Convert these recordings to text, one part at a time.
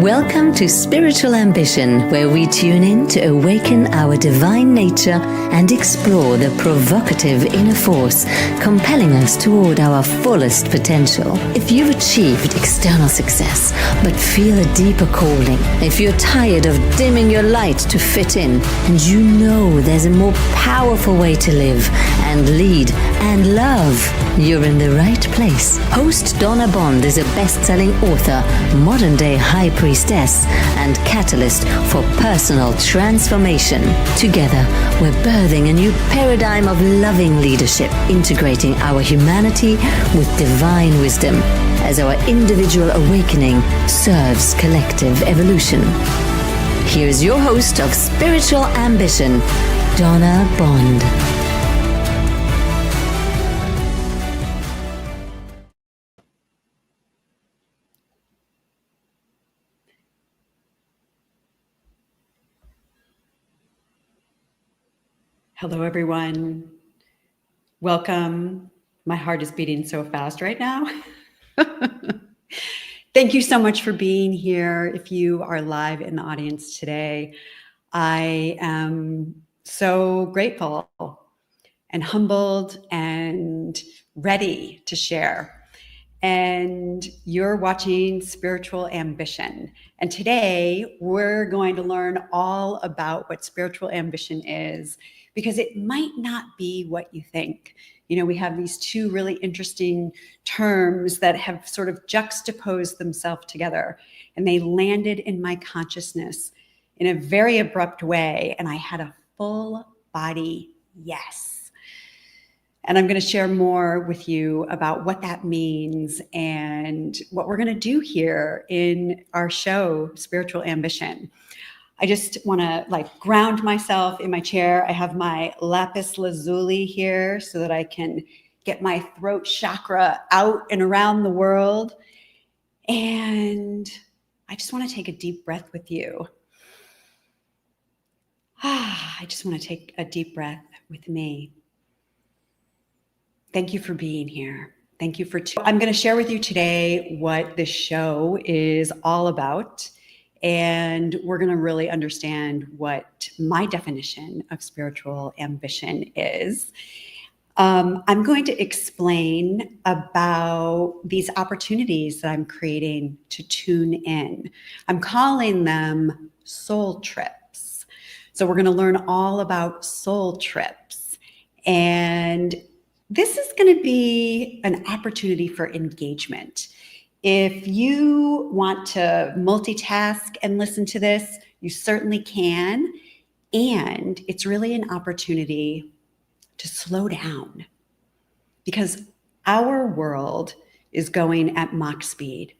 Welcome to Spiritual Ambition, where we tune in to awaken our divine nature and explore the provocative inner force compelling us toward our fullest potential. If you've achieved external success but feel a deeper calling, if you're tired of dimming your light to fit in, and you know there's a more powerful way to live and lead and love, you're in the right place. Host Donnabond is a best-selling author, modern-day high priestess, and catalyst for personal transformation. Together, we're birthing a new paradigm of loving leadership, integrating our humanity with divine wisdom as our individual awakening serves collective evolution. Here's your host of Spiritual Ambition, Donnabond. Hello, everyone. Welcome. My heart is beating so fast right now. Thank you so much for being here. If you are live in the audience today, I am so grateful and humbled and ready to share. And you're watching Spiritual Ambition. And today we're going to learn all about what spiritual ambition is, because it might not be what you think. You know, we have these two really interesting terms that have sort of juxtaposed themselves together, and they landed in my consciousness in a very abrupt way, and I had a full body yes. And I'm going to share more with you about what that means and what we're going to do here in our show, Spiritual Ambition. I just want to ground myself in my chair. I have my lapis lazuli here so that I can get my throat chakra out and around the world. And I just want to take a deep breath with you. I just want to take a deep breath with me. Thank you for being here. Thank you for I'm going to share with you today what this show is all about. And we're going to really understand what my definition of spiritual ambition is. I'm going to explain about these opportunities that I'm creating to tune in. I'm calling them soul trips. So we're going to learn all about soul trips. And this is going to be an opportunity for engagement. If you want to multitask and listen to this, you certainly can. And it's really an opportunity to slow down, because our world is going at Mach speed.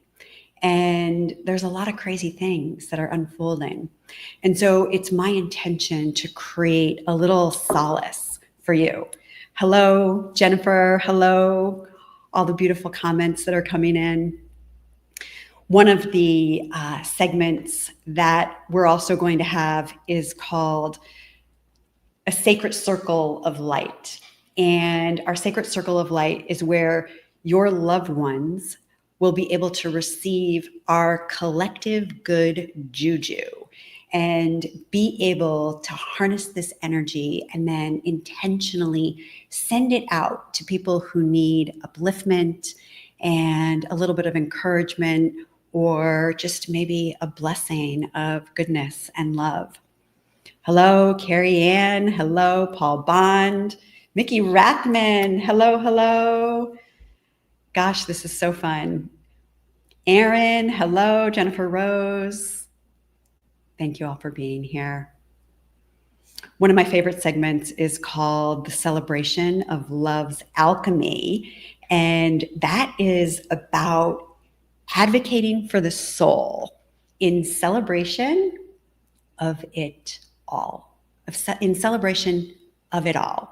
And there's a lot of crazy things that are unfolding. And so it's my intention to create a little solace for you. Hello, Jennifer. Hello, all the beautiful comments that are coming in. One of the segments that we're also going to have is called a sacred circle of light. And our sacred circle of light is where your loved ones will be able to receive our collective good juju and be able to harness this energy and then intentionally send it out to people who need upliftment and a little bit of encouragement, or just maybe a blessing of goodness and love. Hello, Carrie Ann. Hello, Paul Bond. Mickey Rathman. Hello, hello. Gosh, this is so fun. Aaron. Hello, Jennifer Rose. Thank you all for being here. One of my favorite segments is called The Celebration of Love's Alchemy. And that is about advocating for the soul in celebration of it all, in celebration of it all,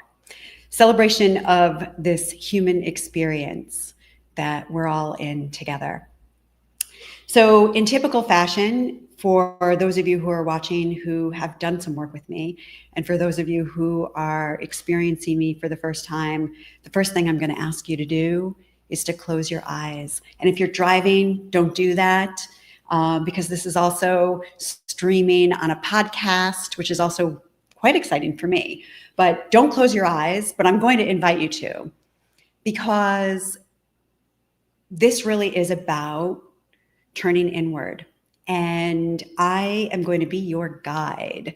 celebration of this human experience that we're all in together. So in typical fashion, for those of you who are watching who have done some work with me, and for those of you who are experiencing me for the first time, the first thing I'm going to ask you to do is to close your eyes. And if you're driving, don't do that. because this is also streaming on a podcast, which is also quite exciting for me. But don't close your eyes, but I'm going to invite you to, because this really is about turning inward. And I am going to be your guide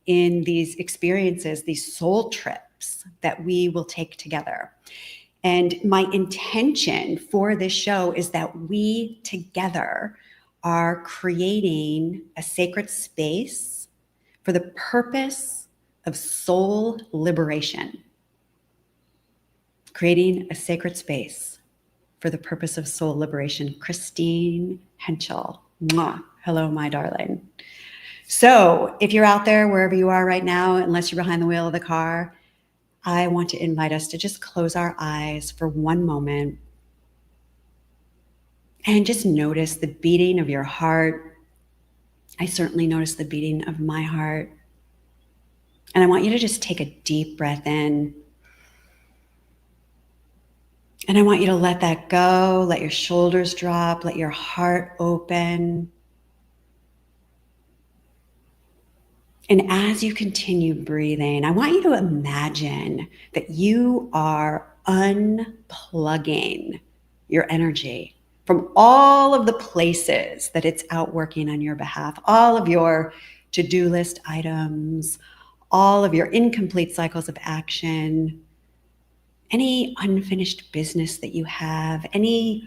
in these experiences, these soul trips that we will take together. And my intention for this show is that we together are creating a sacred space for the purpose of soul liberation. Creating a sacred space for the purpose of soul liberation. Christine Henschel. Mwah. Hello, my darling. So if you're out there, wherever you are right now, unless you're behind the wheel of the car, I want to invite us to just close our eyes for one moment and just notice the beating of your heart. I certainly notice the beating of my heart. And I want you to just take a deep breath in. And I want you to let that go, let your shoulders drop, let your heart open. And as you continue breathing, I want you to imagine that you are unplugging your energy from all of the places that it's out working on your behalf, all of your to-do list items, all of your incomplete cycles of action, any unfinished business that you have, any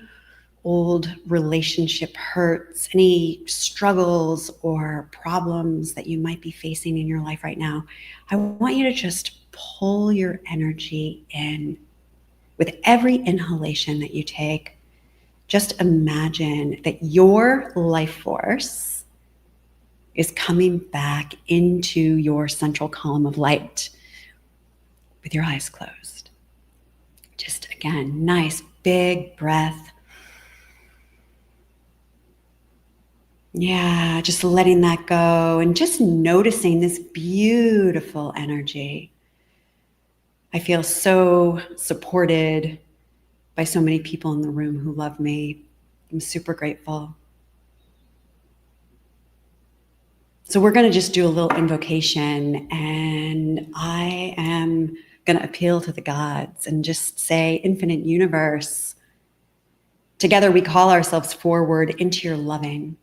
old relationship hurts, any struggles or problems that you might be facing in your life right now. I want you to just pull your energy in. With every inhalation that you take, just imagine that your life force is coming back into your central column of light with your eyes closed. Just again, nice big breath. Yeah, just letting that go and just noticing this beautiful energy. I feel so supported by so many people in the room who love me. I'm super grateful. So we're going to just do a little invocation, and I am going to appeal to the gods and just say, Infinite Universe, together we call ourselves forward into your loving.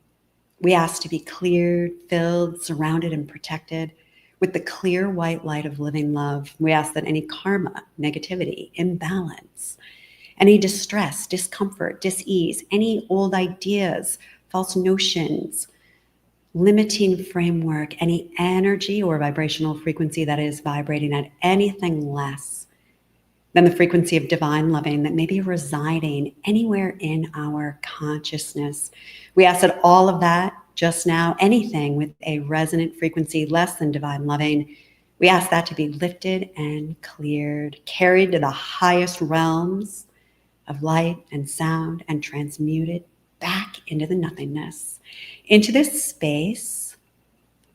We ask to be cleared, filled, surrounded, and protected with the clear white light of living love. We ask that any karma, negativity, imbalance, any distress, discomfort, dis-ease, any old ideas, false notions, limiting framework, any energy or vibrational frequency that is vibrating at anything less than the frequency of divine loving that may be residing anywhere in our consciousness. We ask that all of that just now, anything with a resonant frequency less than divine loving, we ask that to be lifted and cleared, carried to the highest realms of light and sound, and transmuted back into the nothingness. Into this space,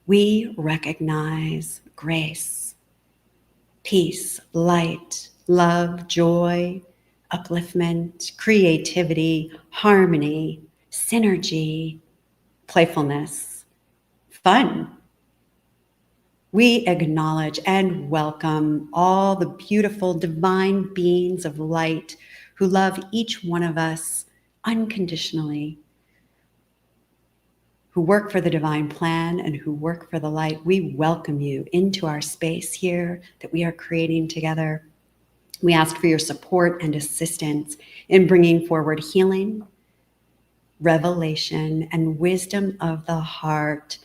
we recognize grace, peace, light, love, joy, upliftment, creativity, harmony, synergy, playfulness, fun. We acknowledge and welcome all the beautiful divine beings of light who love each one of us unconditionally, who work for the divine plan and who work for the light. We welcome you into our space here that we are creating together. We ask for your support and assistance in bringing forward healing, revelation, and wisdom of the heart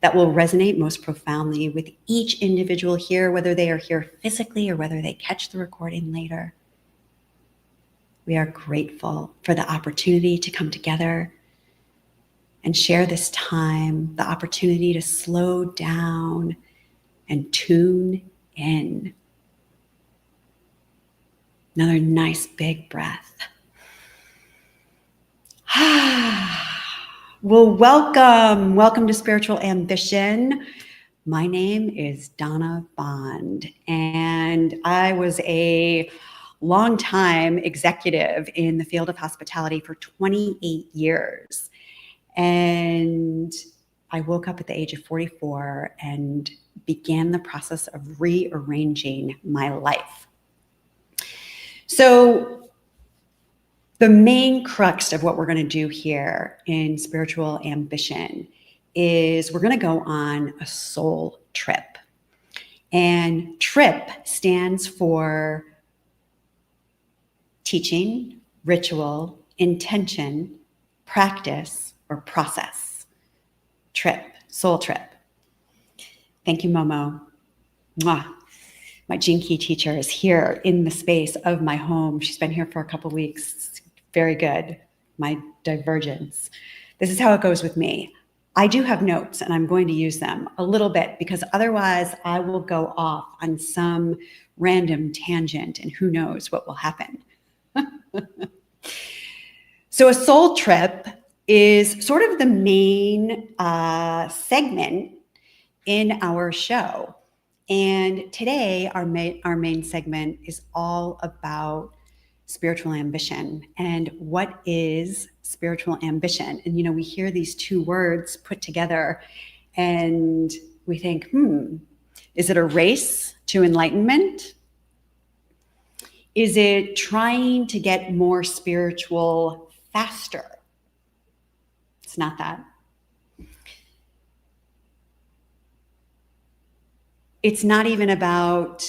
that will resonate most profoundly with each individual here, whether they are here physically or whether they catch the recording later. We are grateful for the opportunity to come together and share this time, the opportunity to slow down and tune in. Another nice big breath. Well, welcome to Spiritual Ambition. My name is donnabond, and I was a long-time executive in the field of hospitality for 28 years. And I woke up at the age of 44 and began the process of rearranging my life. So the main crux of what we're going to do here in spiritual ambition is we're going to go on a soul trip. And trip stands for teaching, ritual, intention, practice, or process. Trip, soul trip. Thank you, Momo. Mwah. My Gene Key teacher is here in the space of my home. She's been here for a couple weeks. Very good. My divergence. This is how it goes with me. I do have notes and I'm going to use them a little bit because otherwise I will go off on some random tangent and who knows what will happen. So a soul trip is sort of the main segment in our show. And today our main segment is all about spiritual ambition. And what is spiritual ambition? And, we hear these two words put together and we think, is it a race to enlightenment? Is it trying to get more spiritual faster? It's not that. It's not even about,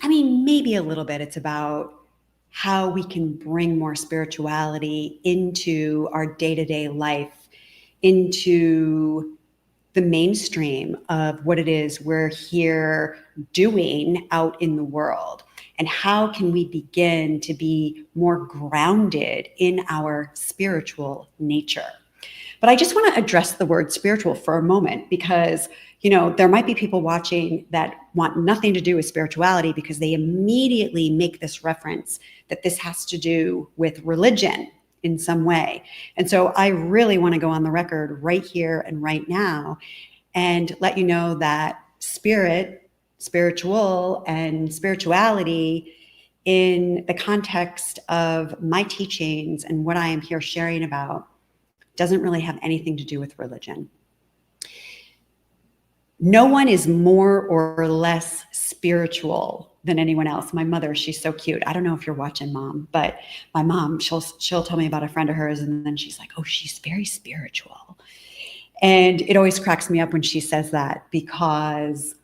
maybe a little bit. It's about how we can bring more spirituality into our day-to-day life, into the mainstream of what it is we're here doing out in the world. And how can we begin to be more grounded in our spiritual nature? But I just want to address the word spiritual for a moment because, there might be people watching that want nothing to do with spirituality because they immediately make this reference that this has to do with religion in some way. And so I really want to go on the record right here and right now and let you know that spiritual, and spirituality in the context of my teachings and what I am here sharing about doesn't really have anything to do with religion. No one is more or less spiritual than anyone else. My mother, she's so cute. I don't know if you're watching, Mom, but my mom, she'll tell me about a friend of hers and then she's like, oh, she's very spiritual. And it always cracks me up when she says that because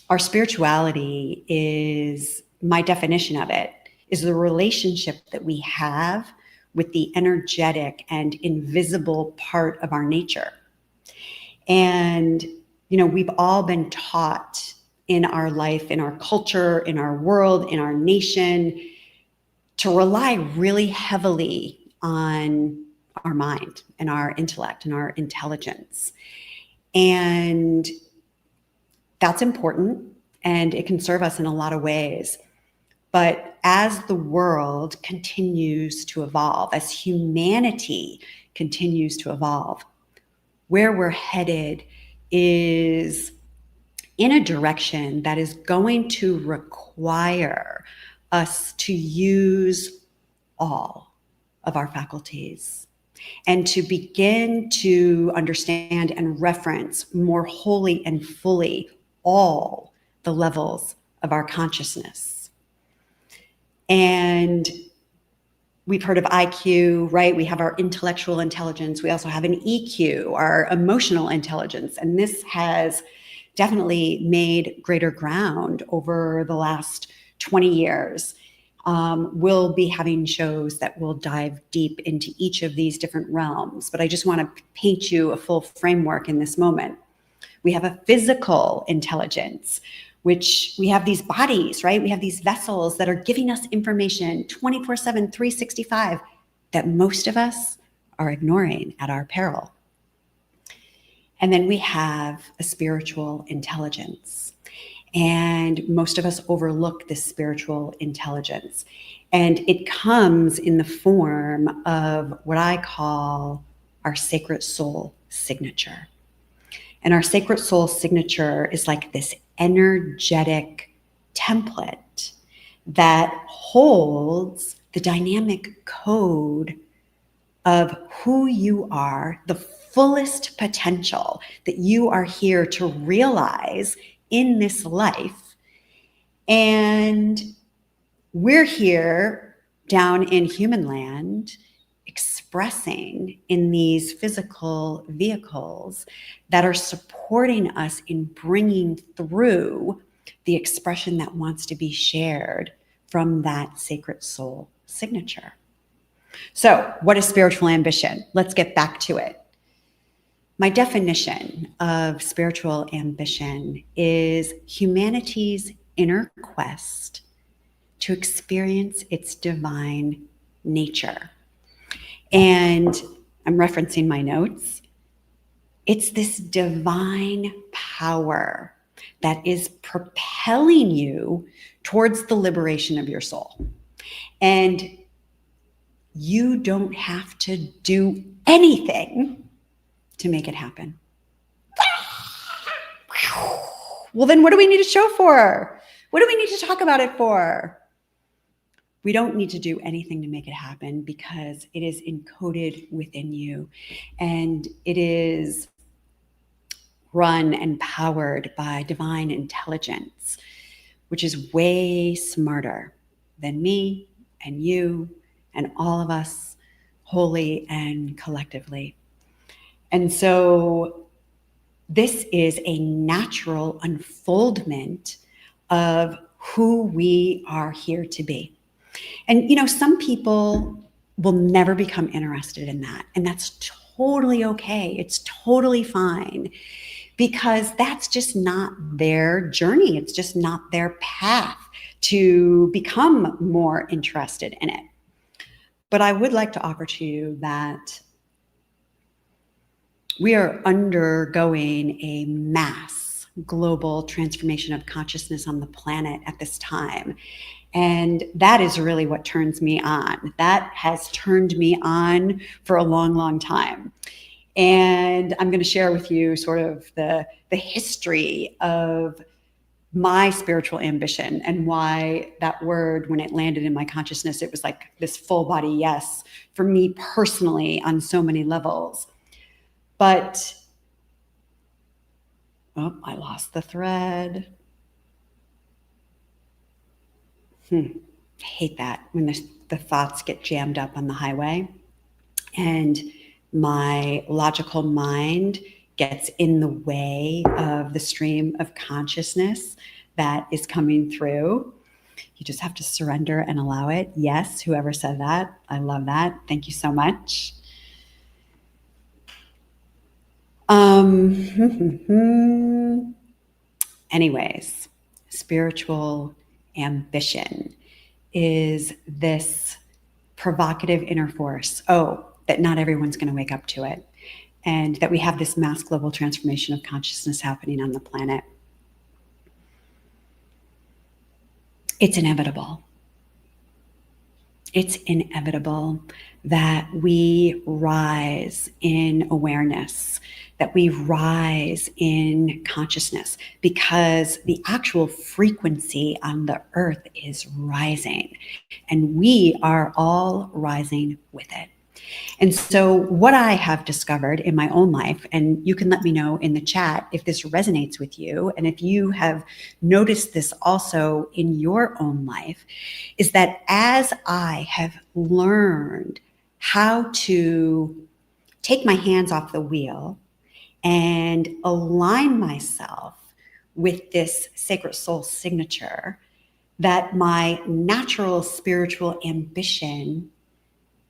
our spirituality is, my definition of it, is the relationship that we have with the energetic and invisible part of our nature. And, we've all been taught in our life, in our culture, in our world, in our nation, to rely really heavily on our mind and our intellect and our intelligence. And that's important and it can serve us in a lot of ways. But as the world continues to evolve, as humanity continues to evolve, where we're headed is in a direction that is going to require us to use all of our faculties and to begin to understand and reference more wholly and fully all the levels of our consciousness. And we've heard of IQ, right? We have our intellectual intelligence. We also have an EQ, our emotional intelligence. And this has definitely made greater ground over the last 20 years. We'll be having shows that will dive deep into each of these different realms. But I just want to paint you a full framework in this moment. We have a physical intelligence, which we have these bodies, right? We have these vessels that are giving us information 24/7, 365 that most of us are ignoring at our peril. And then we have a spiritual intelligence. And most of us overlook this spiritual intelligence. And it comes in the form of what I call our sacred soul signature. And our sacred soul signature is like this energetic template that holds the dynamic code of who you are, the fullest potential that you are here to realize in this life. And we're here down in human land expressing in these physical vehicles that are supporting us in bringing through the expression that wants to be shared from that sacred soul signature. So, what is spiritual ambition? Let's get back to it. My definition of spiritual ambition is humanity's inner quest to experience its divine nature. And I'm referencing my notes. It's this divine power that is propelling you towards the liberation of your soul. And you don't have to do anything to make it happen. Well, then what do we need a show for? What do we need to talk about it for? We don't need to do anything to make it happen because it is encoded within you, and it is run and powered by divine intelligence, which is way smarter than me and you and all of us wholly and collectively. And so this is a natural unfoldment of who we are here to be. And, some people will never become interested in that. And that's totally okay. It's totally fine because that's just not their journey. It's just not their path to become more interested in it. But I would like to offer to you that we are undergoing a mass global transformation of consciousness on the planet at this time. And that is really what turns me on. That has turned me on for a long, long time. And I'm going to share with you sort of the history of my spiritual ambition and why that word, when it landed in my consciousness, it was like this full body yes for me personally on so many levels. But, I lost the thread. I hate that when the thoughts get jammed up on the highway and my logical mind gets in the way of the stream of consciousness that is coming through. You just have to surrender and allow it. Yes, whoever said that, I love that. Thank you so much. Anyways, spiritual ambition is this provocative inner force. That not everyone's going to wake up to it. And that we have this mass global transformation of consciousness happening on the planet. It's inevitable. It's inevitable that we rise in awareness, that we rise in consciousness, because the actual frequency on the earth is rising, and we are all rising with it. And so what I have discovered in my own life, and you can let me know in the chat if this resonates with you, and if you have noticed this also in your own life, is that as I have learned how to take my hands off the wheel and align myself with this sacred soul signature, that my natural spiritual ambition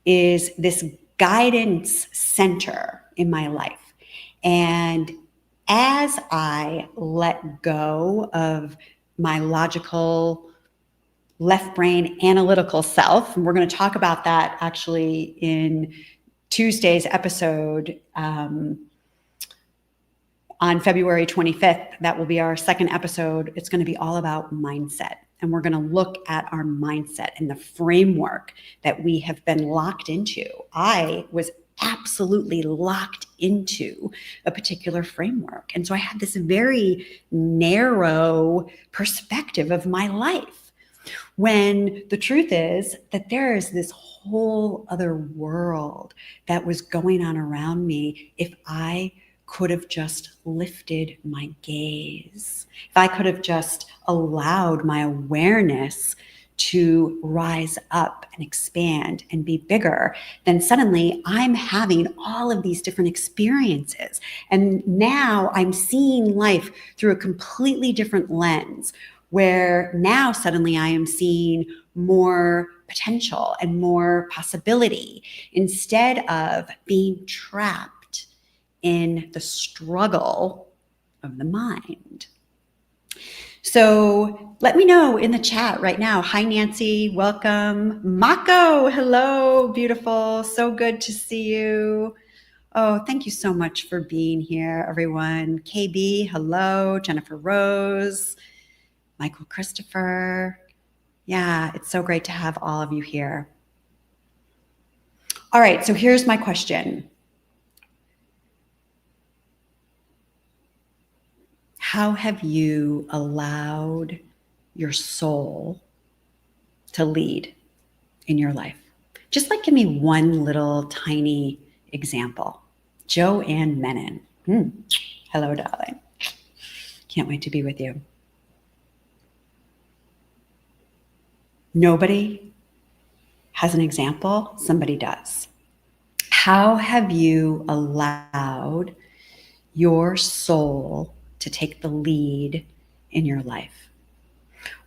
is this guidance center in my life. And as I let go of my logical left brain analytical self, and we're going to talk about that actually in Tuesday's episode on February 25th, that will be our second episode. It's going to be all about mindset. And we're going to look at our mindset and the framework that we have been locked into. I was absolutely locked into a particular framework. And so I had this very narrow perspective of my life. When the truth is that there is this whole other world that was going on around me if I could have just lifted my gaze, if I could have just allowed my awareness to rise up and expand and be bigger, then suddenly I'm having all of these different experiences. And now I'm seeing life through a completely different lens, where now suddenly I am seeing more potential and more possibility instead of being trapped in the struggle of the mind. So let me know in the chat right now. Hi, Nancy. Welcome. Mako. Hello. Beautiful. So good to see you. Oh, thank you so much for being here, everyone. KB. Hello. Jennifer Rose. Michael Christopher. Yeah, it's so great to have all of you here. All right. So here's my question. How have you allowed your soul to lead in your life? Just like give me one little tiny example. Joanne Menon. Hello, darling. Can't wait to be with you. Nobody has an example. Somebody does. How have you allowed your soul to take the lead in your life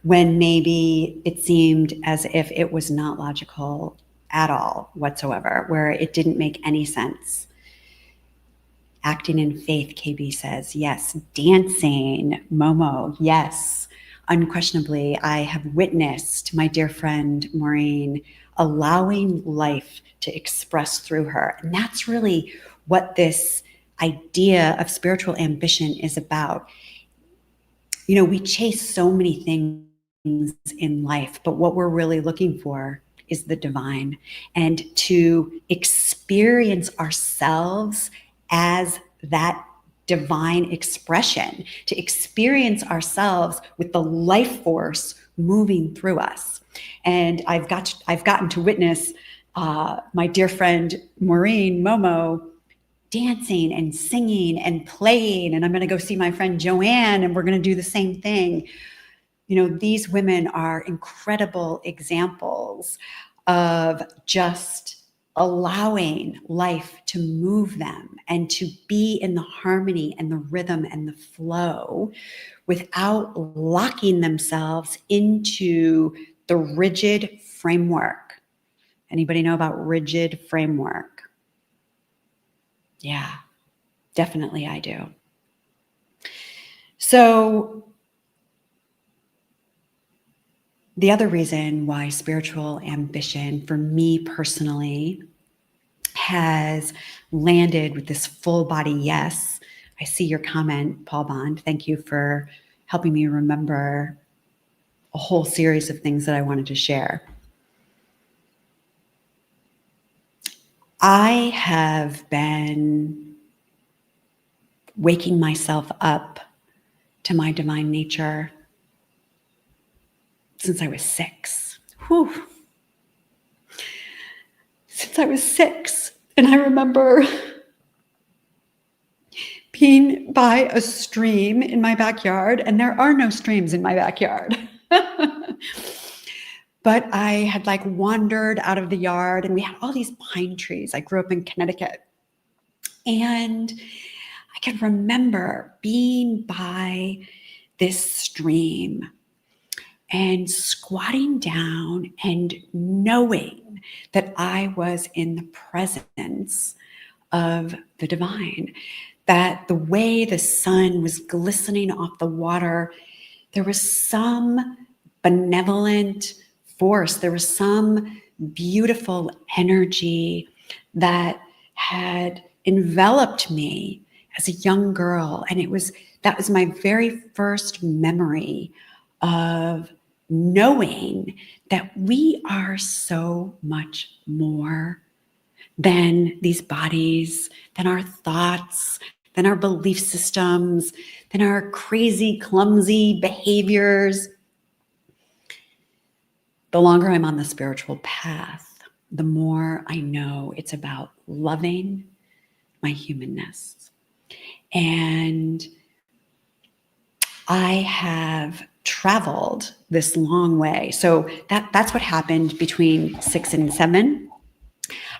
when maybe it seemed as if it was not logical at all whatsoever, where it didn't make any sense? Acting in faith, KB says, yes. Dancing, Momo, yes. Unquestionably, I have witnessed my dear friend Maureen allowing life to express through her. And that's really what this idea of spiritual ambition is about. You know, we chase so many things in life, but what we're really looking for is the divine, and to experience ourselves as that divine expression, to experience ourselves with the life force moving through us. And I've gotten to witness my dear friend Maureen Momo dancing and singing and playing, and I'm going to go see my friend Joanne, and we're going to do the same thing. You know, these women are incredible examples of just allowing life to move them and to be in the harmony and the rhythm and the flow without locking themselves into the rigid framework. Anybody know about rigid framework? Yeah, definitely I do. So the other reason why spiritual ambition for me personally has landed with this full body yes. I see your comment, Paul Bond. Thank you for helping me remember a whole series of things that I wanted to share. I have been waking myself up to my divine nature since I was 6. Whew. Since I was 6. And I remember being by a stream in my backyard, and there are no streams in my backyard. But I had like wandered out of the yard, and we had all these pine trees. I grew up in Connecticut. And I can remember being by this stream and squatting down and knowing that I was in the presence of the divine, that the way the sun was glistening off the water, there was some benevolent force, there was some beautiful energy that had enveloped me as a young girl. And that was my very first memory of knowing that we are so much more than these bodies, than our thoughts, than our belief systems, than our crazy, clumsy behaviors. The longer I'm on the spiritual path, the more I know it's about loving my humanness. And I have traveled this long way. So that's what happened between 6 and 7.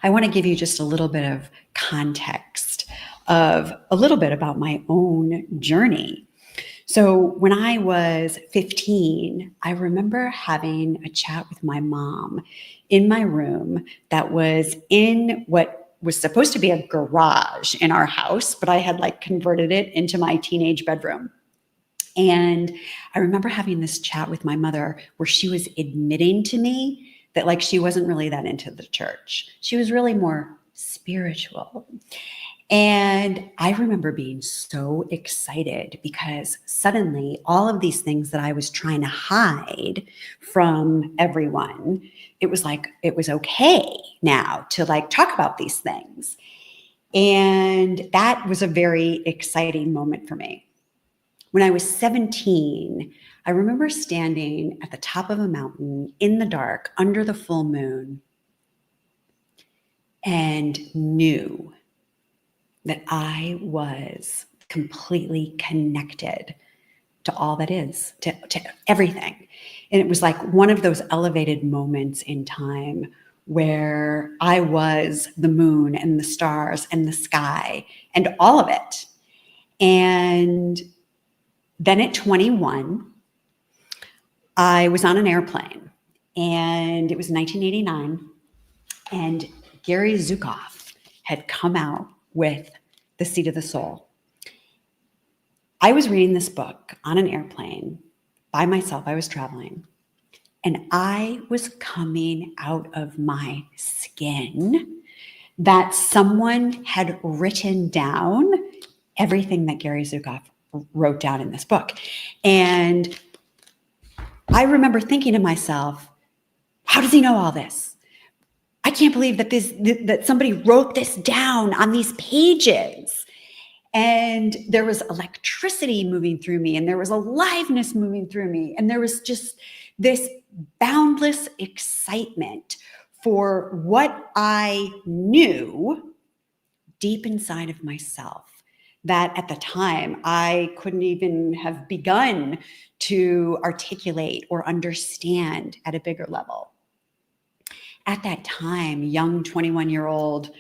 I want to give you just a little bit of context of a little bit about my own journey. So when I was 15, I remember having a chat with my mom in my room that was in what was supposed to be a garage in our house, but I had like converted it into my teenage bedroom. And I remember having this chat with my mother where she was admitting to me that like she wasn't really that into the church. She was really more spiritual. And I remember being so excited because suddenly all of these things that I was trying to hide from everyone, it was like, it was okay now to like talk about these things. And that was a very exciting moment for me. When I was 17, I remember standing at the top of a mountain in the dark under the full moon and knew that I was completely connected to all that is, to everything. And it was like one of those elevated moments in time where I was the moon and the stars and the sky and all of it. And then at 21, I was on an airplane, and it was 1989, and Gary Zukav had come out with The Seat of the Soul. I was reading this book on an airplane by myself. I was traveling, and I was coming out of my skin that someone had written down everything that Gary Zukav wrote down in this book. And I remember thinking to myself, how does he know all this? I can't believe that that somebody wrote this down on these pages. And there was electricity moving through me, and there was aliveness moving through me. And there was just this boundless excitement for what I knew deep inside of myself that at the time I couldn't even have begun to articulate or understand at a bigger level. At that time, young 21-year-old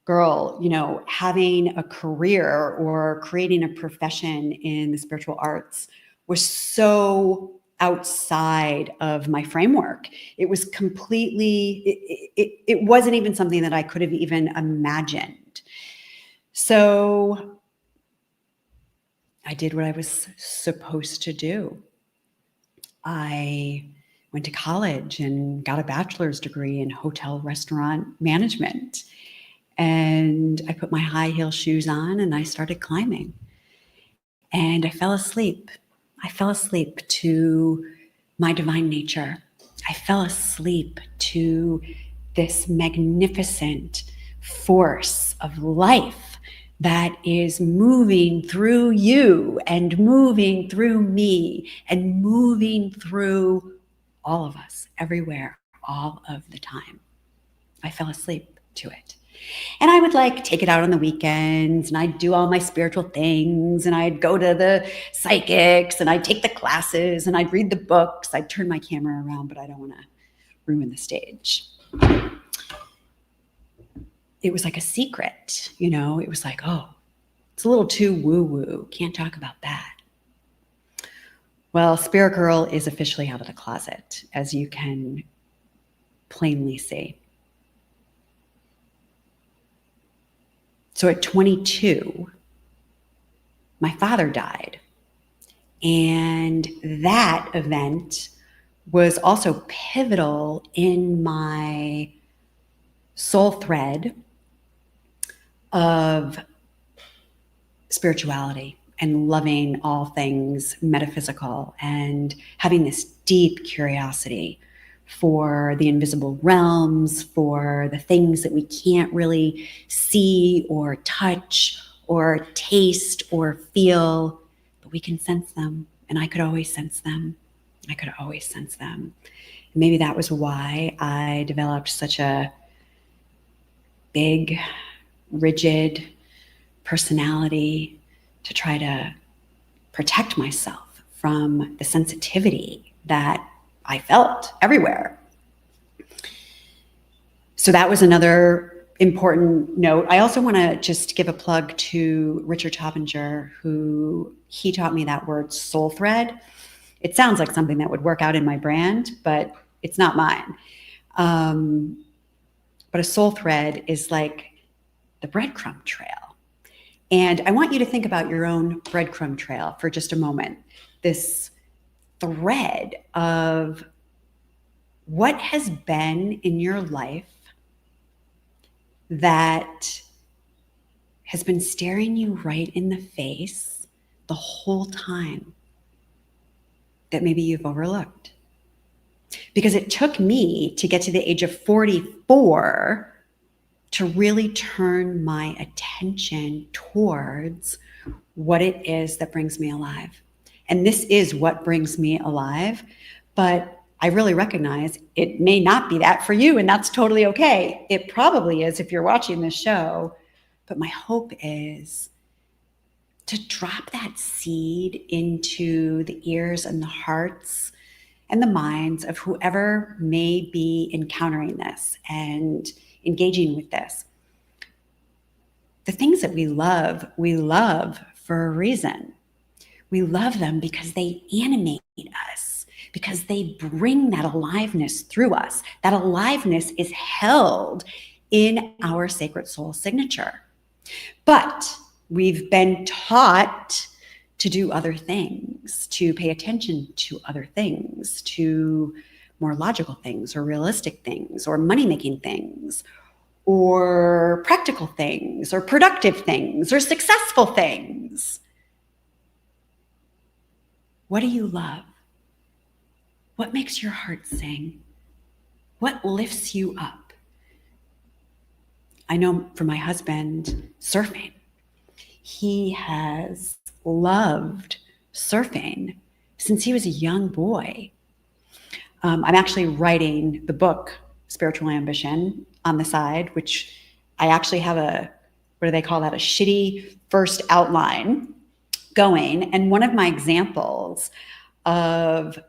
girl, having a career or creating a profession in the spiritual arts was so outside of my framework. It was completely, it wasn't even something that I could have even imagined. So I did what I was supposed to do. I went to college and got a bachelor's degree in hotel restaurant management. And I put my high heel shoes on and I started climbing. And I fell asleep. I fell asleep to my divine nature. I fell asleep to this magnificent force of life that is moving through you and moving through me and moving through all of us, everywhere, all of the time. I fell asleep to it. And I would take it out on the weekends, and I'd do all my spiritual things, and I'd go to the psychics, and I'd take the classes, and I'd read the books. I'd turn my camera around, but I don't want to ruin the stage. It was like a secret, it was like, oh, it's a little too woo-woo. Can't talk about that. Well, Spirit Girl is officially out of the closet, as you can plainly see. So at 22, my father died. And that event was also pivotal in my soul thread of spirituality and loving all things metaphysical and having this deep curiosity for the invisible realms, for the things that we can't really see or touch or taste or feel, but we can sense them. And I could always sense them. I could always sense them. Maybe that was why I developed such a big, rigid personality to try to protect myself from the sensitivity that I felt everywhere. So that was another important note. I also want to just give a plug to Richard Toppinger, who he taught me that word soul thread. It sounds like something that would work out in my brand, but it's not mine. But a soul thread is like the breadcrumb trail. And I want you to think about your own breadcrumb trail for just a moment. This thread of what has been in your life that has been staring you right in the face the whole time that maybe you've overlooked. Because it took me to get to the age of 44 to really turn my attention towards what it is that brings me alive. And this is what brings me alive, but I really recognize it may not be that for you, and that's totally okay. It probably is if you're watching this show, but my hope is to drop that seed into the ears and the hearts and the minds of whoever may be encountering this and engaging with this. The things that we love for a reason. We love them because they animate us, because they bring that aliveness through us. That aliveness is held in our sacred soul signature. But we've been taught to do other things, to pay attention to other things, to more logical things or realistic things or money-making things or practical things or productive things or successful things. What do you love? What makes your heart sing? What lifts you up? I know for my husband, surfing. He has loved surfing since he was a young boy. I'm actually writing the book, Spiritual Ambition, on the side, which I actually have what do they call that? A shitty first outline going. And one of my examples of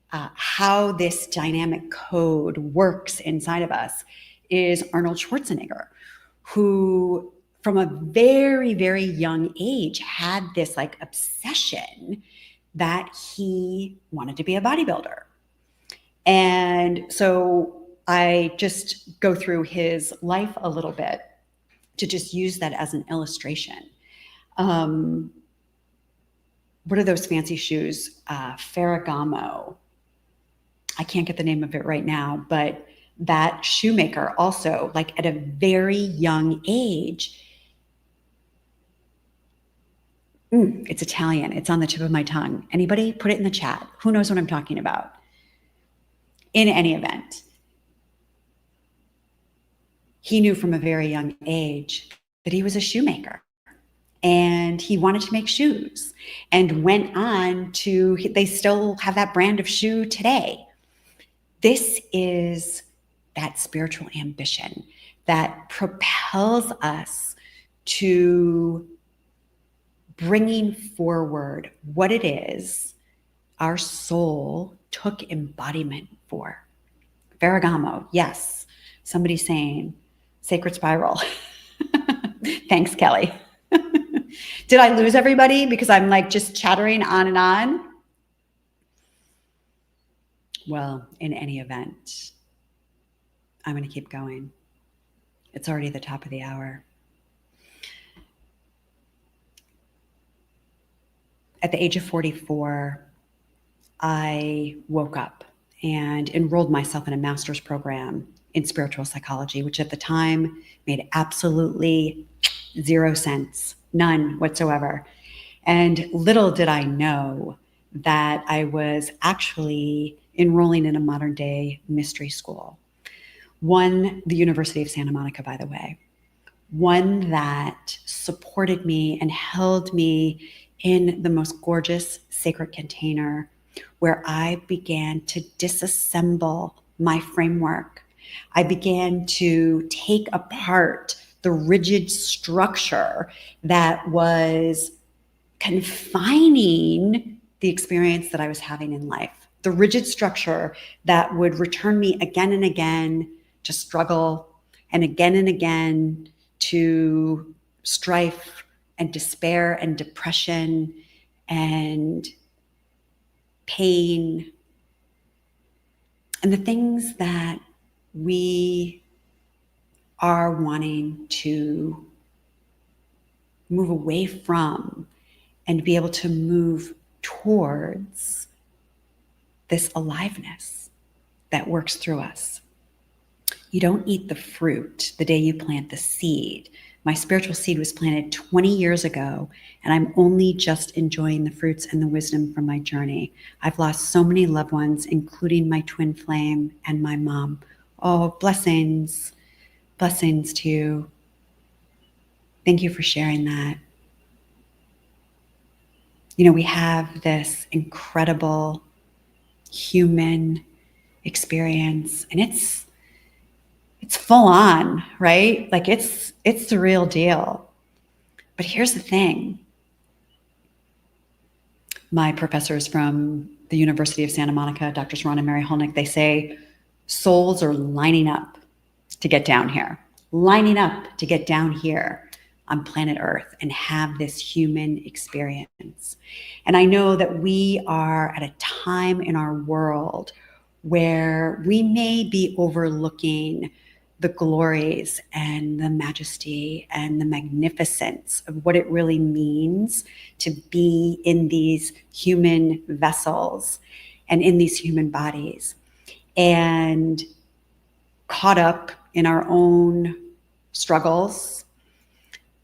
how this dynamic code works inside of us is Arnold Schwarzenegger, who from a very, very young age had this like obsession that he wanted to be a bodybuilder. And so I just go through his life a little bit to just use that as an illustration. What are those fancy shoes? Ferragamo. I can't get the name of it right now, but that shoemaker also, like at a very young age, it's Italian. It's on the tip of my tongue. Anybody? Put it in the chat. Who knows what I'm talking about? In any event, he knew from a very young age that he was a shoemaker and he wanted to make shoes and went on to, they still have that brand of shoe today. This is that spiritual ambition that propels us to bringing forward what it is our soul took embodiment for. Ferragamo, yes. Somebody saying sacred spiral. Thanks, Kelly. Did I lose everybody because I'm like just chattering on and on? Well, in any event, I'm going to keep going. It's already the top of the hour. At the age of 44, I woke up and enrolled myself in a master's program in spiritual psychology, which at the time made absolutely zero sense, none whatsoever. And little did I know that I was actually enrolling in a modern day mystery school. One, the University of Santa Monica, by the way, one that supported me and held me in the most gorgeous sacred container where I began to disassemble my framework. I began to take apart the rigid structure that was confining the experience that I was having in life, the rigid structure that would return me again and again to struggle and again to strife and despair and depression and pain and the things that we are wanting to move away from and be able to move towards this aliveness that works through us. You don't eat the fruit the day you plant the seed. My spiritual seed was planted 20 years ago, and I'm only just enjoying the fruits and the wisdom from my journey. I've lost so many loved ones, including my twin flame and my mom. Oh, blessings. Blessings to you. Thank you for sharing that. You know, we have this incredible human experience, and it's full on, right? Like it's the real deal. But here's the thing. My professors from the University of Santa Monica, Drs. Ron and Mary Holnick, they say souls are lining up to get down here, lining up to get down here on planet Earth and have this human experience. And I know that we are at a time in our world where we may be overlooking the glories and the majesty and the magnificence of what it really means to be in these human vessels and in these human bodies, and caught up in our own struggles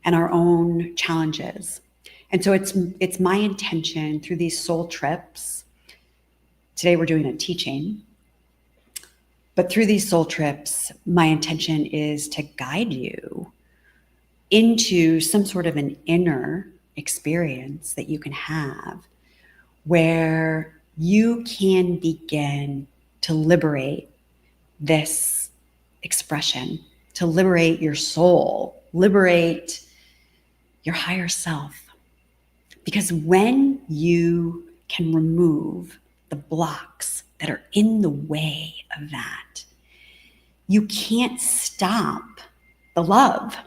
and our own challenges. And so it's my intention through these soul trips. Today we're doing a teaching, but through these soul trips, my intention is to guide you into some sort of an inner experience that you can have where you can begin to liberate this expression, to liberate your soul, liberate your higher self. Because when you can remove the blocks that are in the way of that, you can't stop the love.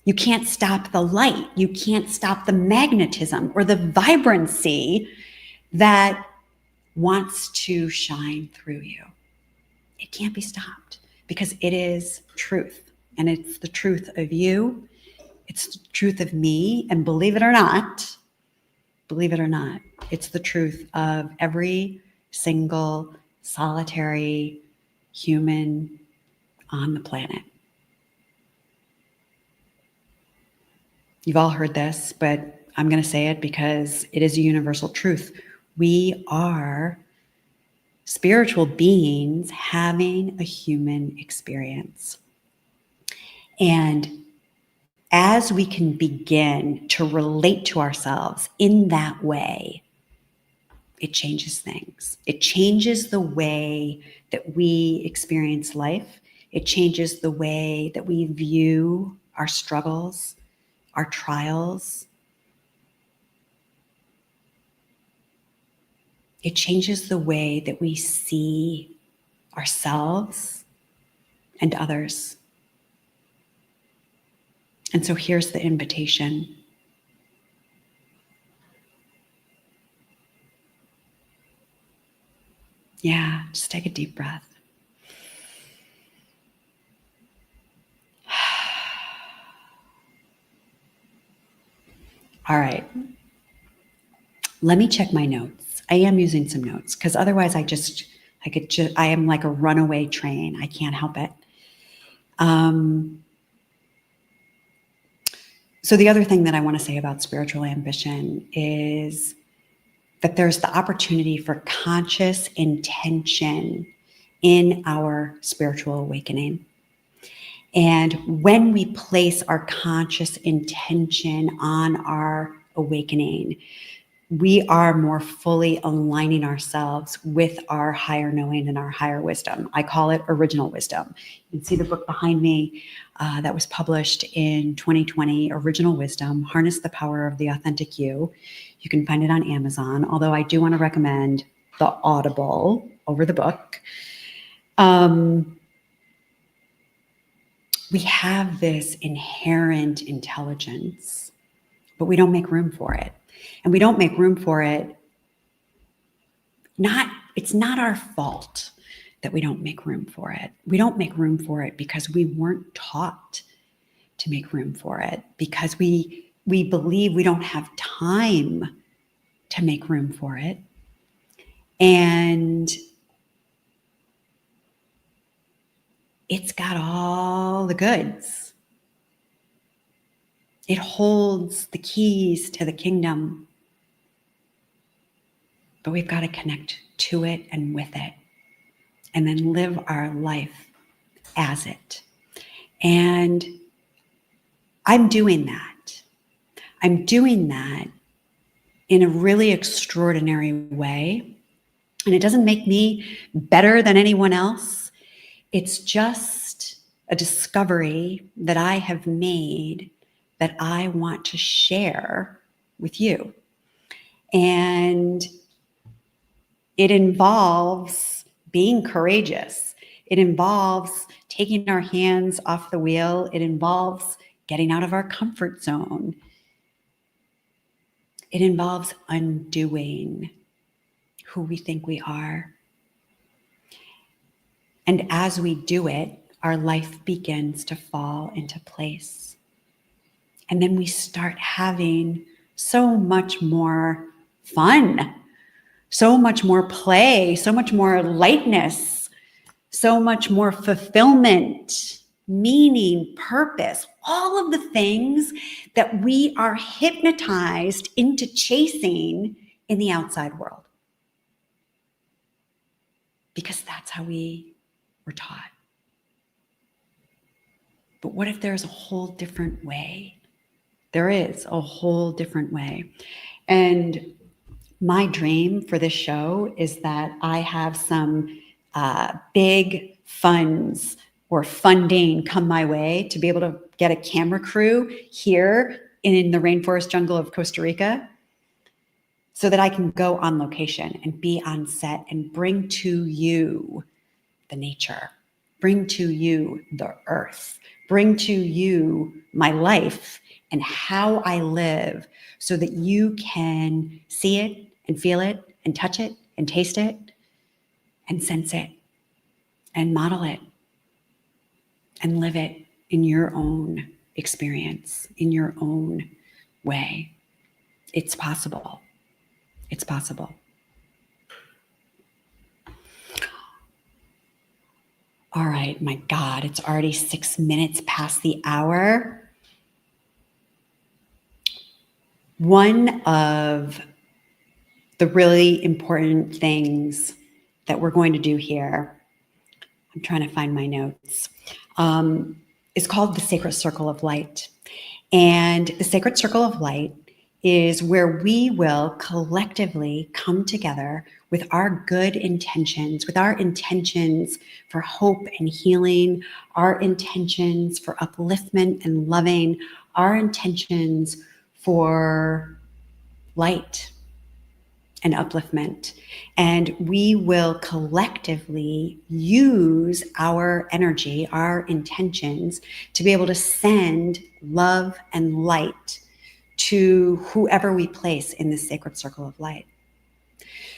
You can't stop the light. You can't stop the magnetism or the vibrancy that wants to shine through you. It can't be stopped because it is truth, and it's the truth of you. It's the truth of me. And believe it or not, it's the truth of every single solitary human on the planet. You've all heard this, but I'm going to say it because it is a universal truth. We are spiritual beings having a human experience. And as we can begin to relate to ourselves in that way, it changes things. It changes the way that we experience life. It changes the way that we view our struggles, our trials. It changes the way that we see ourselves and others. And so here's the invitation. Yeah, just take a deep breath. All right. Let me check my notes. I am using some notes because otherwise I am like a runaway train. I can't help it. So the other thing that I want to say about spiritual ambition is that there's the opportunity for conscious intention in our spiritual awakening. And when we place our conscious intention on our awakening, we are more fully aligning ourselves with our higher knowing and our higher wisdom. I call it original wisdom. You can see the book behind me that was published in 2020, Original Wisdom, Harness the Power of the Authentic You. You can find it on Amazon, although I do want to recommend the Audible over the book. We have this inherent intelligence, but we don't make room for it. And we don't make room for it. It's not our fault that we don't make room for it. We don't make room for it because we weren't taught to make room for it, because we believe we don't have time to make room for it. And it's got all the goods. It holds the keys to the kingdom. But we've got to connect to it and with it, and then live our life as it. And I'm doing that. I'm doing that in a really extraordinary way. And it doesn't make me better than anyone else. It's just a discovery that I have made that I want to share with you. And it involves being courageous. It involves taking our hands off the wheel. It involves getting out of our comfort zone. It involves undoing who we think we are. And as we do it, our life begins to fall into place. And then we start having so much more fun, so much more play, so much more lightness, so much more fulfillment, meaning, purpose, all of the things that we are hypnotized into chasing in the outside world. Because that's how we were taught. But what if there's a whole different way? There is a whole different way. And my dream for this show is that I have some big funds or funding come my way to be able to get a camera crew here in the rainforest jungle of Costa Rica, so that I can go on location and be on set and bring to you the nature, bring to you the earth, bring to you my life and how I live, so that you can see it and feel it and touch it and taste it and sense it and model it and live it in your own experience, in your own way. It's possible. It's possible. All right, my God, it's already 6 minutes past the hour. One of the really important things that we're going to do here, I'm trying to find my notes, is called the Sacred Circle of Light. And the Sacred Circle of Light is where we will collectively come together with our good intentions, with our intentions for hope and healing, our intentions for upliftment and loving, our intentions for light and upliftment. And we will collectively use our energy, our intentions, to be able to send love and light to whoever we place in this sacred circle of light.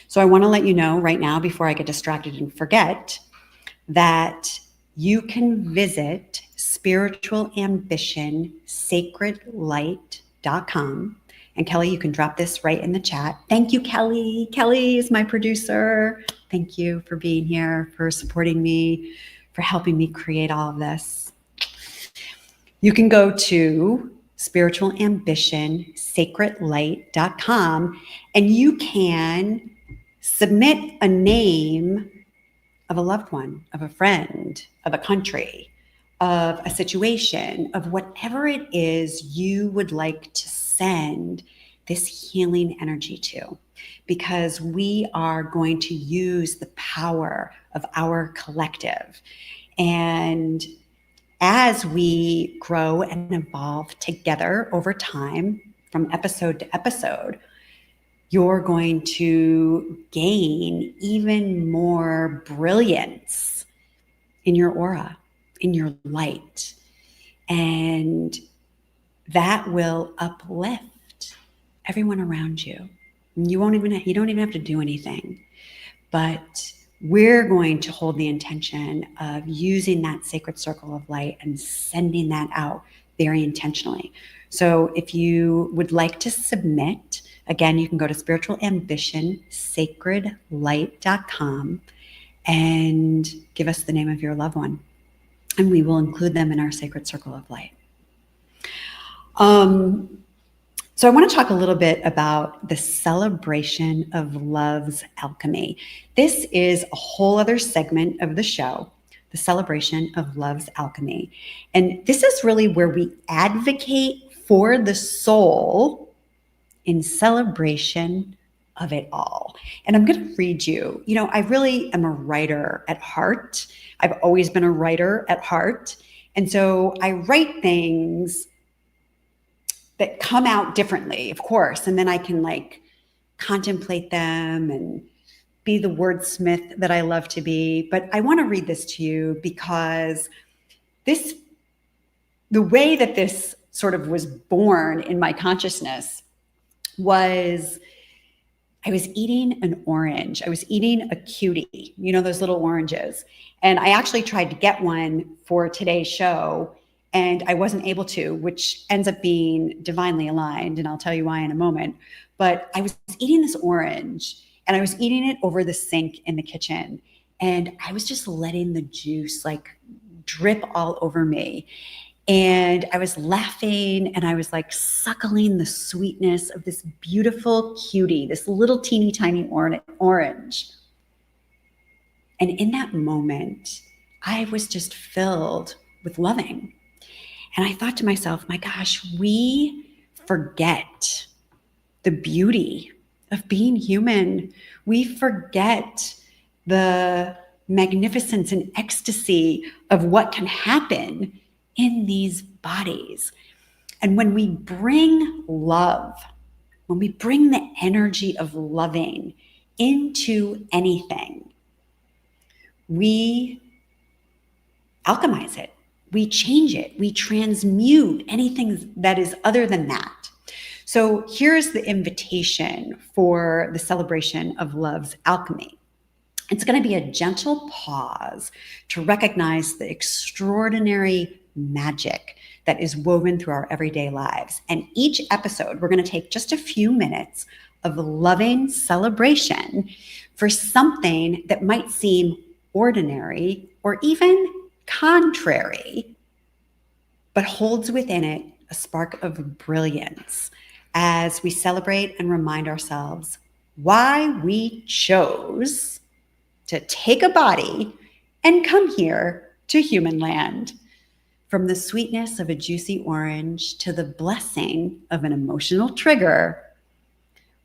So I want to let you know right now, before I get distracted and forget, that you can visit spiritualambition.sacredlight.com. And Kelly, you can drop this right in the chat. Thank you, Kelly. Kelly is my producer. Thank you for being here, for supporting me, for helping me create all of this. You can go to spiritualambition.sacredlight.com and you can submit a name of a loved one, of a friend, of a country, of a situation, of whatever it is you would like to send this healing energy to, because we are going to use the power of our collective. And as we grow and evolve together over time, from episode to episode, you're going to gain even more brilliance in your aura, in your light. And that will uplift everyone around you. You don't even have to do anything, but we're going to hold the intention of using that sacred circle of light and sending that out very intentionally. So if you would like to submit, again, you can go to spiritualambitionsacredlight.com and give us the name of your loved one, and we will include them in our sacred circle of light. So I want to talk a little bit about the celebration of love's alchemy. This is a whole other segment of the show, the celebration of love's alchemy. And this is really where we advocate for the soul in celebration of it all. And I'm going to read you. I really am a writer at heart. I've always been a writer at heart. And so I write things that come out differently, of course, and then I can contemplate them and be the wordsmith that I love to be. But I want to read this to you because the way that this sort of was born in my consciousness was, I was eating an orange. I was eating a cutie, those little oranges. And I actually tried to get one for today's show, and I wasn't able to, which ends up being divinely aligned. And I'll tell you why in a moment. But I was eating this orange, and I was eating it over the sink in the kitchen. And I was just letting the juice drip all over me. And I was laughing, and I was suckling the sweetness of this beautiful cutie, this little teeny tiny orange. And in that moment, I was just filled with loving. And I thought to myself, my gosh, we forget the beauty of being human. We forget the magnificence and ecstasy of what can happen in these bodies. And when we bring love, when we bring the energy of loving into anything, we alchemize it. We change it. We transmute anything that is other than that. So here's the invitation for the celebration of love's alchemy. It's going to be a gentle pause to recognize the extraordinary magic that is woven through our everyday lives. And each episode, we're going to take just a few minutes of loving celebration for something that might seem ordinary or even contrary, but holds within it a spark of brilliance as we celebrate and remind ourselves why we chose to take a body and come here to human land. From the sweetness of a juicy orange to the blessing of an emotional trigger,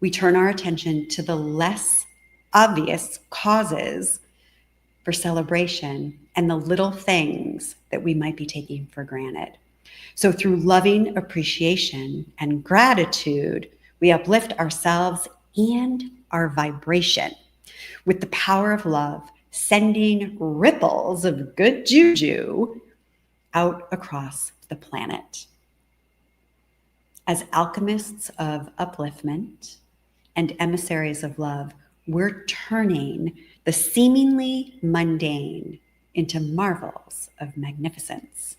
we turn our attention to the less obvious causes for celebration and the little things that we might be taking for granted. So through loving appreciation and gratitude, we uplift ourselves and our vibration with the power of love, sending ripples of good juju out across the planet. As alchemists of upliftment and emissaries of love, we're turning the seemingly mundane into marvels of magnificence.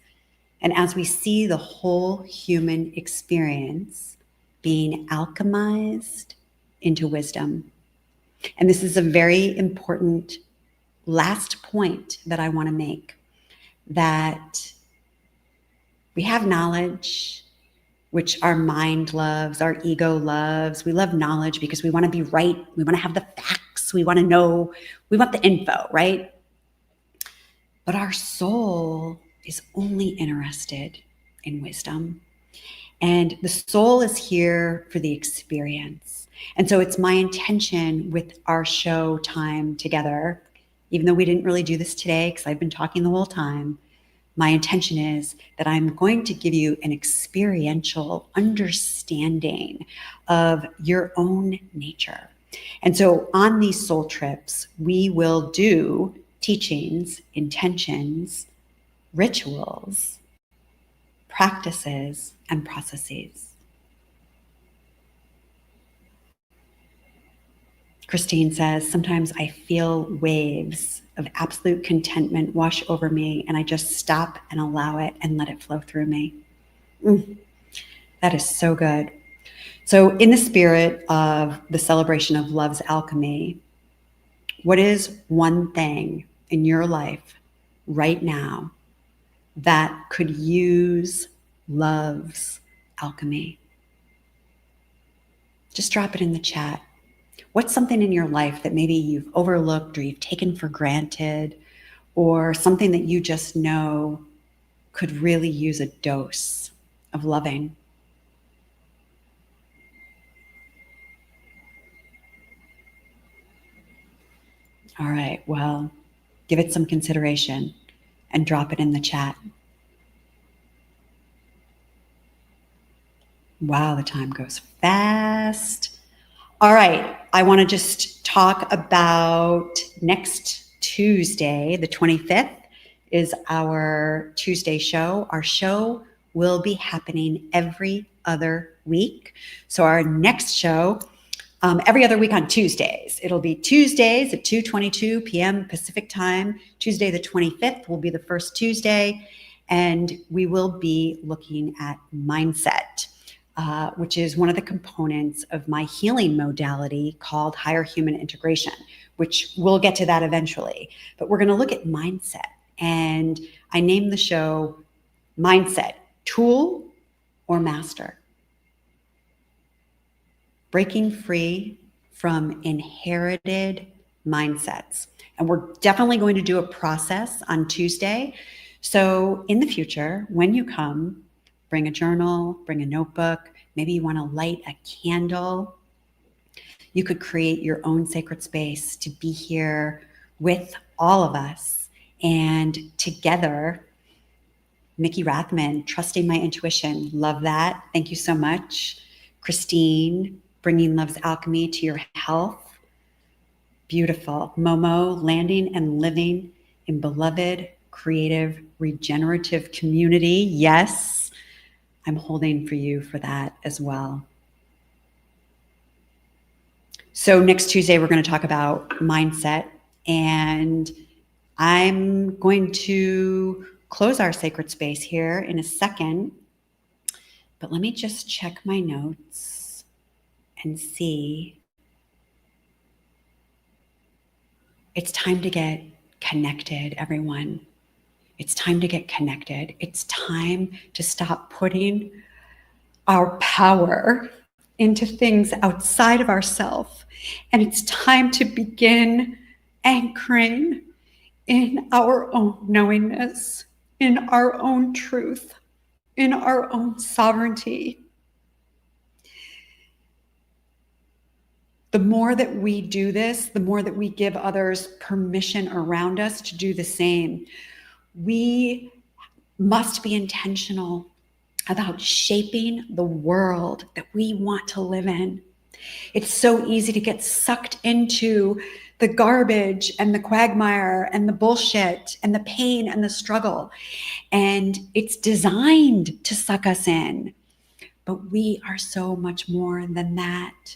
And as we see the whole human experience being alchemized into wisdom. And this is a very important last point that I want to make, that we have knowledge, which our mind loves, our ego loves. We love knowledge because we want to be right. We want to have the facts. We want to know. We want the info, right? But our soul is only interested in wisdom. And the soul is here for the experience. And so it's my intention with our show time together, even though we didn't really do this today because I've been talking the whole time, my intention is that I'm going to give you an experiential understanding of your own nature. And so on these soul trips, we will do teachings, intentions, rituals, practices, and processes. Christine says, sometimes I feel waves of absolute contentment wash over me, and I just stop and allow it and let it flow through me. That is so good. So, in the spirit of the celebration of love's alchemy, what is one thing in your life right now that could use love's alchemy? Just drop it in the chat. What's something in your life that maybe you've overlooked or you've taken for granted, or something that you just know could really use a dose of loving? All right, well, give it some consideration and drop it in the chat. Wow, the time goes fast. All right, I want to just talk about next Tuesday, the 25th, is our Tuesday show. Our show will be happening every other week. So our next show, every other week on Tuesdays. It'll be Tuesdays at 2:22 p.m. Pacific time. Tuesday the 25th will be the first Tuesday, and we will be looking at mindset. Which is one of the components of my healing modality called higher human integration, which we'll get to that eventually. But we're going to look at mindset. And I named the show Mindset, Tool or Master. Breaking free from inherited mindsets. And we're definitely going to do a process on Tuesday. So in the future, when you come, bring a journal, bring a notebook. Maybe you want to light a candle. You could create your own sacred space to be here with all of us. And together, Mickey Rathman, Trusting My Intuition. Love that. Thank you so much. Christine, Bringing Love's Alchemy to Your Health. Beautiful. Momo, Landing and Living in Beloved, Creative, Regenerative Community. Yes. I'm holding for you for that as well. So next Tuesday, we're going to talk about mindset, and I'm going to close our sacred space here in a second, but let me just check my notes and see. It's time to get connected, everyone. It's time to get connected. It's time to stop putting our power into things outside of ourselves. And it's time to begin anchoring in our own knowingness, in our own truth, in our own sovereignty. The more that we do this, the more that we give others permission around us to do the same. We must be intentional about shaping the world that we want to live in. It's so easy to get sucked into the garbage and the quagmire and the bullshit and the pain and the struggle. And it's designed to suck us in. But we are so much more than that.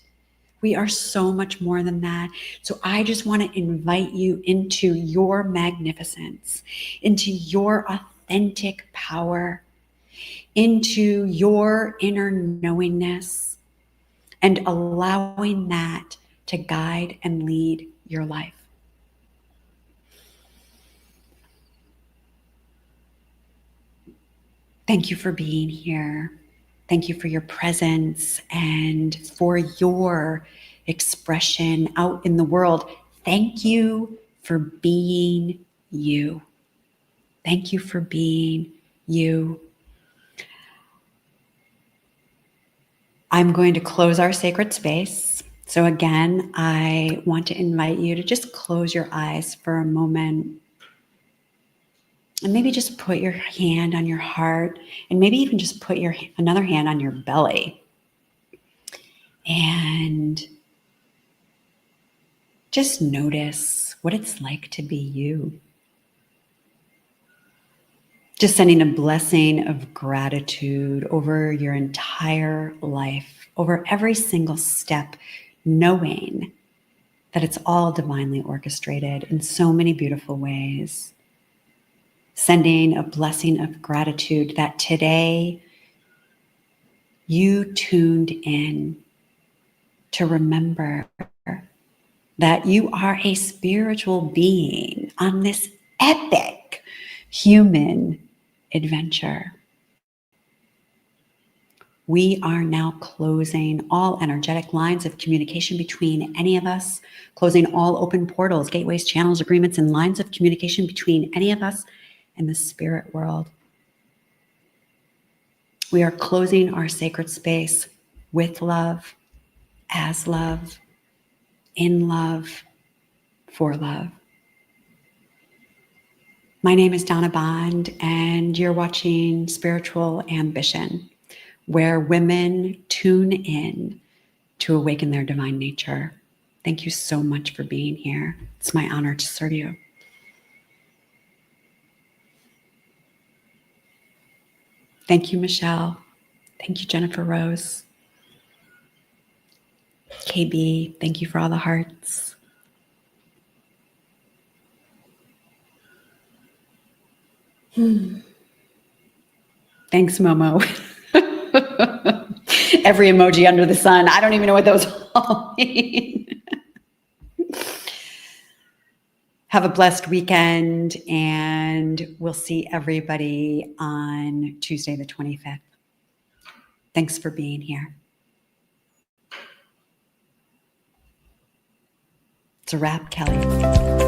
We are so much more than that. So I just want to invite you into your magnificence, into your authentic power, into your inner knowingness, and allowing that to guide and lead your life. Thank you for being here. Thank you for your presence and for your expression out in the world. Thank you for being you. Thank you for being you. I'm going to close our sacred space. So again, I want to invite you to just close your eyes for a moment and maybe just put your hand on your heart and maybe even just put another hand on your belly and just notice what it's like to be you. Just sending a blessing of gratitude over your entire life, over every single step, knowing that it's all divinely orchestrated in so many beautiful ways. Sending a blessing of gratitude that today you tuned in to remember that you are a spiritual being on this epic human adventure. We are now closing all energetic lines of communication between any of us, closing all open portals, gateways, channels, agreements, and lines of communication between any of us and the spirit world. We are closing our sacred space with love, as love, in love, for love. My name is Donnabond, and you're watching Spiritual Ambition, where women tune in to awaken their divine nature. Thank you so much for being here. It's my honor to serve you. Thank you, Michelle. Thank you, Jennifer Rose. KB, thank you for all the hearts. Thanks, Momo. Every emoji under the sun. I don't even know what those all mean. Have a blessed weekend, and we'll see everybody on Tuesday, the 25th. Thanks for being here. It's a wrap, Kelly.